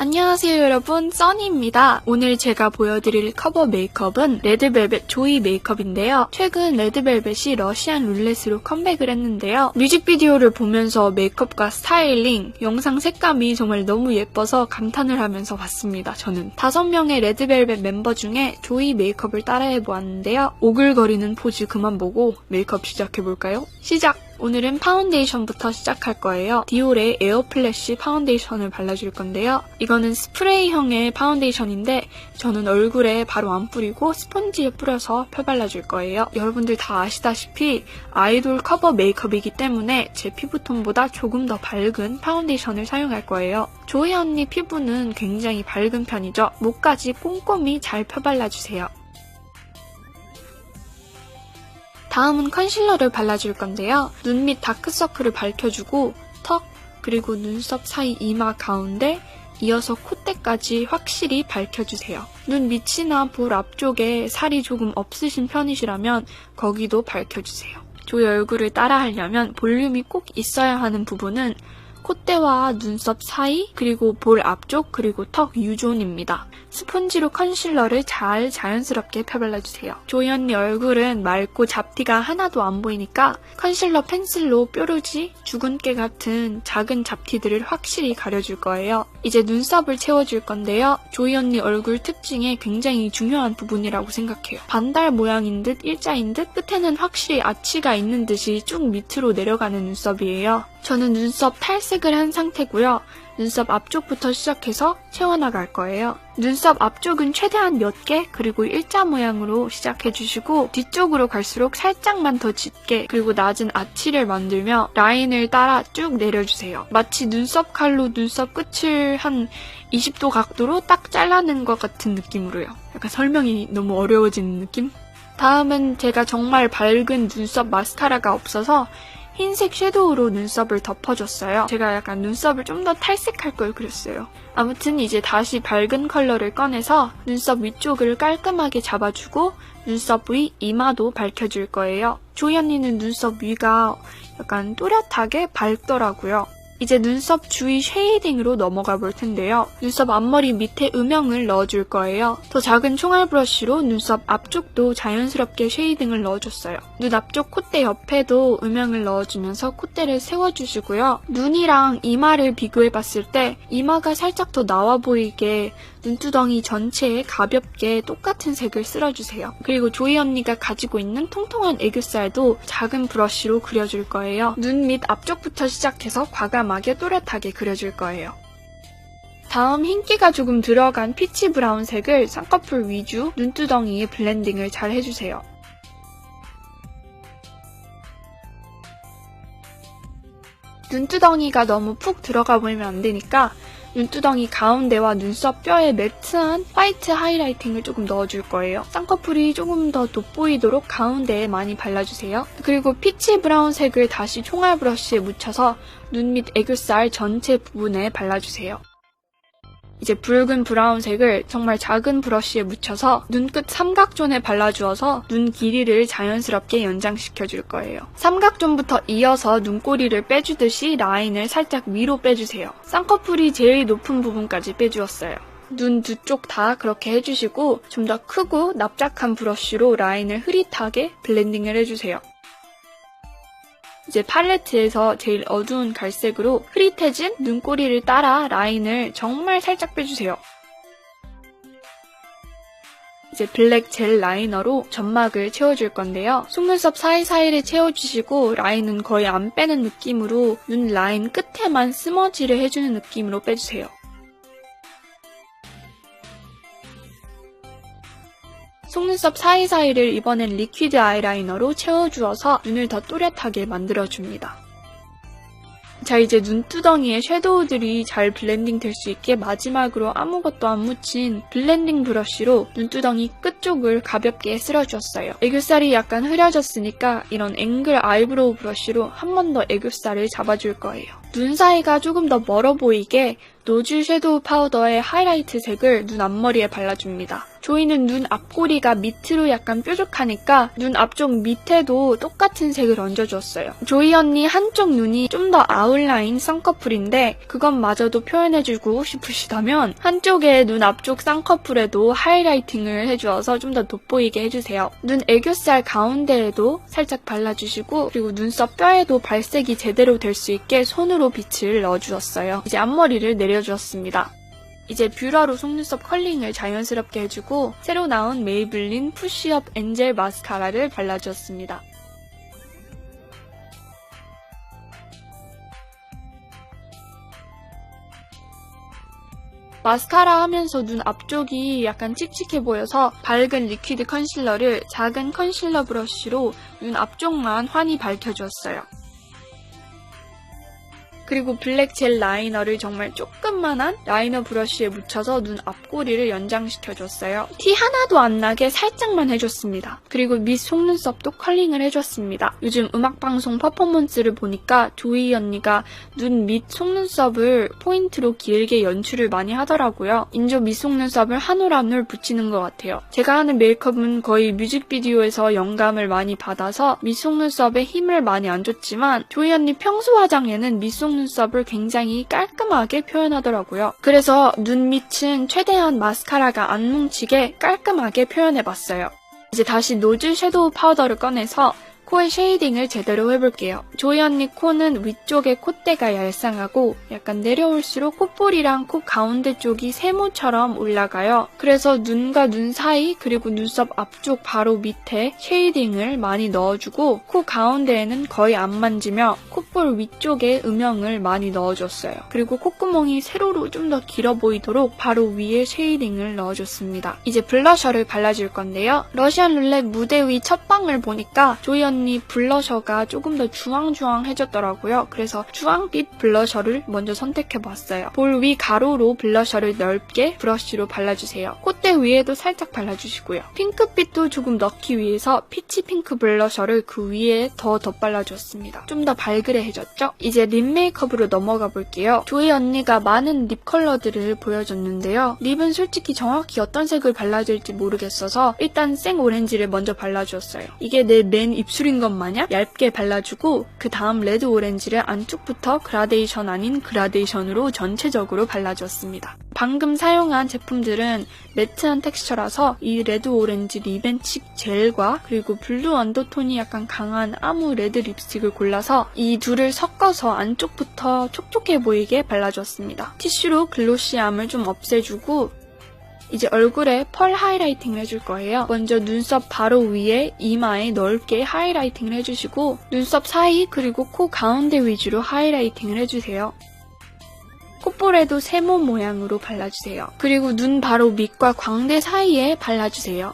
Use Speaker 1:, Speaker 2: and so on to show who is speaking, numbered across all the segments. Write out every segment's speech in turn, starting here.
Speaker 1: 안녕하세요 여러분, 써니입니다. 오늘 제가 보여드릴 커버 메이크업은 레드벨벳 조이 메이크업인데요. 최근 레드벨벳이 러시안 룰렛으로 컴백을 했는데요. 뮤직비디오를 보면서 메이크업과 스타일링, 영상 색감이 정말 너무 예뻐서 감탄을 하면서 봤습니다. 저는 5명의 레드벨벳 멤버 중에 조이 메이크업을 따라해보았는데요. 오글거리는 포즈 그만 보고 메이크업 시작해볼까요? 시작! 오늘은 파운데이션부터 시작할 거예요. 디올의 에어플래시 파운데이션을 발라줄 건데요. 이거는 스프레이형의 파운데이션인데 저는 얼굴에 바로 안 뿌리고 스펀지에 뿌려서 펴발라줄 거예요. 여러분들 다 아시다시피 아이돌 커버 메이크업이기 때문에 제 피부톤보다 조금 더 밝은 파운데이션을 사용할 거예요. 조이 언니 피부는 굉장히 밝은 편이죠. 목까지 꼼꼼히 잘 펴발라주세요. 다음은 컨실러를 발라줄 건데요. 눈 밑 다크서클을 밝혀주고 턱, 그리고 눈썹 사이 이마 가운데, 이어서 콧대까지 확실히 밝혀주세요. 눈 밑이나 볼 앞쪽에 살이 조금 없으신 편이시라면 거기도 밝혀주세요. 조이 얼굴을 따라하려면 볼륨이 꼭 있어야 하는 부분은 콧대와 눈썹 사이, 그리고 볼 앞쪽, 그리고 턱 유존입니다. 스펀지로 컨실러를 잘 자연스럽게 펴발라주세요. 조이 언니 얼굴은 맑고 잡티가 하나도 안 보이니까 컨실러 펜슬로 뾰루지, 주근깨 같은 작은 잡티들을 확실히 가려줄 거예요. 이제 눈썹을 채워줄 건데요. 조이 언니 얼굴 특징에 굉장히 중요한 부분이라고 생각해요. 반달 모양인 듯 일자인 듯 끝에는 확실히 아치가 있는 듯이 쭉 밑으로 내려가는 눈썹이에요. 저는 눈썹 탈색을 한 상태고요. 눈썹 앞쪽부터 시작해서 채워나갈 거예요. 눈썹 앞쪽은 최대한 몇 개, 그리고 일자 모양으로 시작해주시고 뒤쪽으로 갈수록 살짝만 더 짙게, 그리고 낮은 아치를 만들며 라인을 따라 쭉 내려주세요. 마치 눈썹 칼로 눈썹 끝을 한 20도 각도로 딱 잘라낸 것 같은 느낌으로요. 약간 설명이 너무 어려워지는 느낌? 다음은 제가 정말 밝은 눈썹 마스카라가 없어서 흰색 섀도우로 눈썹을 덮어줬어요. 제가 약간 눈썹을 좀 더 탈색할 걸 그랬어요. 아무튼 이제 다시 밝은 컬러를 꺼내서 눈썹 위쪽을 깔끔하게 잡아주고 눈썹 위 이마도 밝혀줄 거예요. 조이 언니는 눈썹 위가 약간 또렷하게 밝더라고요. 이제 눈썹 주위 쉐이딩으로 넘어가 볼 텐데요. 눈썹 앞머리 밑에 음영을 넣어줄 거예요. 더 작은 총알 브러쉬로 눈썹 앞쪽도 자연스럽게 쉐이딩을 넣어줬어요. 눈 앞쪽 콧대 옆에도 음영을 넣어주면서 콧대를 세워주시고요. 눈이랑 이마를 비교해봤을 때 이마가 살짝 더 나와 보이게 눈두덩이 전체에 가볍게 똑같은 색을 쓸어주세요. 그리고 조이 언니가 가지고 있는 통통한 애교살도 작은 브러쉬로 그려줄 거예요. 눈 밑 앞쪽부터 시작해서 과감하게 또렷하게 그려줄 거예요. 다음 흰기가 조금 들어간 피치 브라운 색을 쌍꺼풀 위주 눈두덩이에 블렌딩을 잘 해주세요. 눈두덩이가 너무 푹 들어가 보이면 안 되니까 눈두덩이 가운데와 눈썹 뼈에 매트한 화이트 하이라이팅을 조금 넣어줄 거예요. 쌍꺼풀이 조금 더 돋보이도록 가운데에 많이 발라주세요. 그리고 피치 브라운 색을 다시 총알 브러쉬에 묻혀서 눈 밑 애교살 전체 부분에 발라주세요. 이제 붉은 브라운색을 정말 작은 브러쉬에 묻혀서 눈끝 삼각존에 발라주어서 눈 길이를 자연스럽게 연장시켜줄 거예요. 삼각존부터 이어서 눈꼬리를 빼주듯이 라인을 살짝 위로 빼주세요. 쌍꺼풀이 제일 높은 부분까지 빼주었어요. 눈 두 쪽 다 그렇게 해주시고 좀 더 크고 납작한 브러쉬로 라인을 흐릿하게 블렌딩을 해주세요. 이제 팔레트에서 제일 어두운 갈색으로 흐릿해진 눈꼬리를 따라 라인을 정말 살짝 빼주세요. 이제 블랙 젤 라이너로 점막을 채워줄 건데요. 속눈썹 사이사이를 채워주시고 라인은 거의 안 빼는 느낌으로 눈 라인 끝에만 스머지를 해주는 느낌으로 빼주세요. 속눈썹 사이사이를 이번엔 리퀴드 아이라이너로 채워주어서 눈을 더 또렷하게 만들어줍니다. 자, 이제 눈두덩이에 섀도우들이 잘 블렌딩 될 수 있게 마지막으로 아무것도 안 묻힌 블렌딩 브러쉬로 눈두덩이 끝쪽을 가볍게 쓸어주었어요. 애교살이 약간 흐려졌으니까 이런 앵글 아이브로우 브러쉬로 한 번 더 애교살을 잡아줄 거예요. 눈 사이가 조금 더 멀어 보이게 노즐 섀도우 파우더의 하이라이트 색을 눈 앞머리에 발라줍니다. 조이는 눈 앞꼬리가 밑으로 약간 뾰족하니까 눈 앞쪽 밑에도 똑같은 색을 얹어주었어요. 조이 언니 한쪽 눈이 좀 더 아웃라인 쌍꺼풀인데 그것마저도 표현해주고 싶으시다면 한쪽에 눈 앞쪽 쌍꺼풀에도 하이라이팅을 해주어서 좀 더 돋보이게 해주세요. 눈 애교살 가운데에도 살짝 발라주시고 그리고 눈썹 뼈에도 발색이 제대로 될 수 있게 손으로 빛을 넣어주었어요. 이제 앞머리를 내려주었습니다. 이제 뷰러로 속눈썹 컬링을 자연스럽게 해주고 새로 나온 메이블린 푸쉬업 엔젤 마스카라를 발라주었습니다. 마스카라 하면서 눈 앞쪽이 약간 칙칙해 보여서 밝은 리퀴드 컨실러를 작은 컨실러 브러쉬로 눈 앞쪽만 환히 밝혀주었어요. 그리고 블랙 젤 라이너를 정말 조금만한 라이너 브러쉬에 묻혀서 눈 앞꼬리를 연장시켜줬어요. 티 하나도 안 나게 살짝만 해줬습니다. 그리고 밑 속눈썹도 컬링을 해줬습니다. 요즘 음악방송 퍼포먼스를 보니까 조이 언니가 눈 밑 속눈썹을 포인트로 길게 연출을 많이 하더라고요. 인조 밑 속눈썹을 한 올 한 올 붙이는 것 같아요. 제가 하는 메이크업은 거의 뮤직비디오에서 영감을 많이 받아서 밑 속눈썹에 힘을 많이 안 줬지만 조이 언니 평소 화장에는 밑 속눈썹을 굉장히 깔끔하게 표현하더라고요. 그래서 눈 밑은 최대한 마스카라가 안 뭉치게 깔끔하게 표현해봤어요. 이제 다시 노즐 섀도우 파우더를 꺼내서 코의 쉐이딩을 제대로 해볼게요. 조이 언니 코는 위쪽에 콧대가 얄쌍하고 약간 내려올수록 콧볼이랑 코 가운데 쪽이 세모처럼 올라가요. 그래서 눈과 눈 사이 그리고 눈썹 앞쪽 바로 밑에 쉐이딩을 많이 넣어주고 코 가운데에는 거의 안 만지며 콧볼 위쪽에 음영을 많이 넣어줬어요. 그리고 콧구멍이 세로로 좀 더 길어 보이도록 바로 위에 쉐이딩을 넣어줬습니다. 이제 블러셔를 발라줄 건데요. 러시안 룰렛 무대 위 첫 방을 보니까 조이 언니 블러셔가 조금 더 주황주황해졌더라고요. 그래서 주황빛 블러셔를 먼저 선택해봤어요. 볼 위 가로로 블러셔를 넓게 브러쉬로 발라주세요. 콧대 위에도 살짝 발라주시고요. 핑크빛도 조금 넣기 위해서 피치 핑크 블러셔를 그 위에 더 덧발라주었습니다. 좀 더 발그레해졌죠? 이제 립 메이크업으로 넘어가 볼게요. 조이 언니가 많은 립 컬러들을 보여줬는데요. 립은 솔직히 정확히 어떤 색을 발라야 될지 모르겠어서 일단 생 오렌지를 먼저 발라주었어요. 이게 내 맨 입술인 것 마냥 얇게 발라주고 그 다음 레드 오렌지를 안쪽부터 그라데이션 아닌 그라데이션으로 전체적으로 발라주었습니다. 방금 사용한 제품들은 매트한 텍스처라서 이 레드 오렌지 립앤칙 젤과 그리고 블루 언더톤이 약간 강한 아무 레드 립스틱을 골라서 이 둘을 섞어서 안쪽부터 촉촉해 보이게 발라주었습니다. 티슈로 글로시함을 좀 없애주고 이제 얼굴에 펄 하이라이팅을 해줄 거예요. 먼저 눈썹 바로 위에 이마에 넓게 하이라이팅을 해주시고 눈썹 사이 그리고 코 가운데 위주로 하이라이팅을 해주세요. 콧볼에도 세모 모양으로 발라주세요. 그리고 눈 바로 밑과 광대 사이에 발라주세요.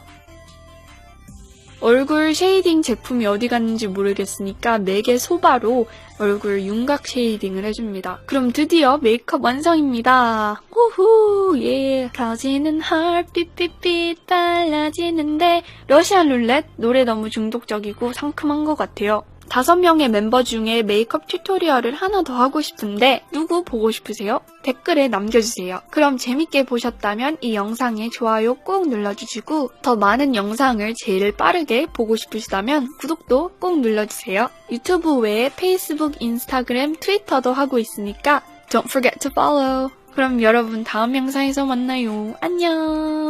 Speaker 1: 얼굴 쉐이딩 제품이 어디 갔는지 모르겠으니까 맥의 소바로 얼굴 윤곽 쉐이딩을 해줍니다. 그럼 드디어 메이크업 완성입니다. 우후 예. 터지는 heart 삐삐삐 빨라지는데 러시안 룰렛 노래 너무 중독적이고 상큼한 것 같아요. 5명의 멤버 중에 메이크업 튜토리얼을 하나 더 하고 싶은데 누구 보고 싶으세요? 댓글에 남겨주세요. 그럼 재밌게 보셨다면 이 영상에 좋아요 꼭 눌러주시고 더 많은 영상을 제일 빠르게 보고 싶으시다면 구독도 꼭 눌러주세요. 유튜브 외에 페이스북, 인스타그램, 트위터도 하고 있으니까 Don't forget to follow. 그럼 여러분 다음 영상에서 만나요. 안녕.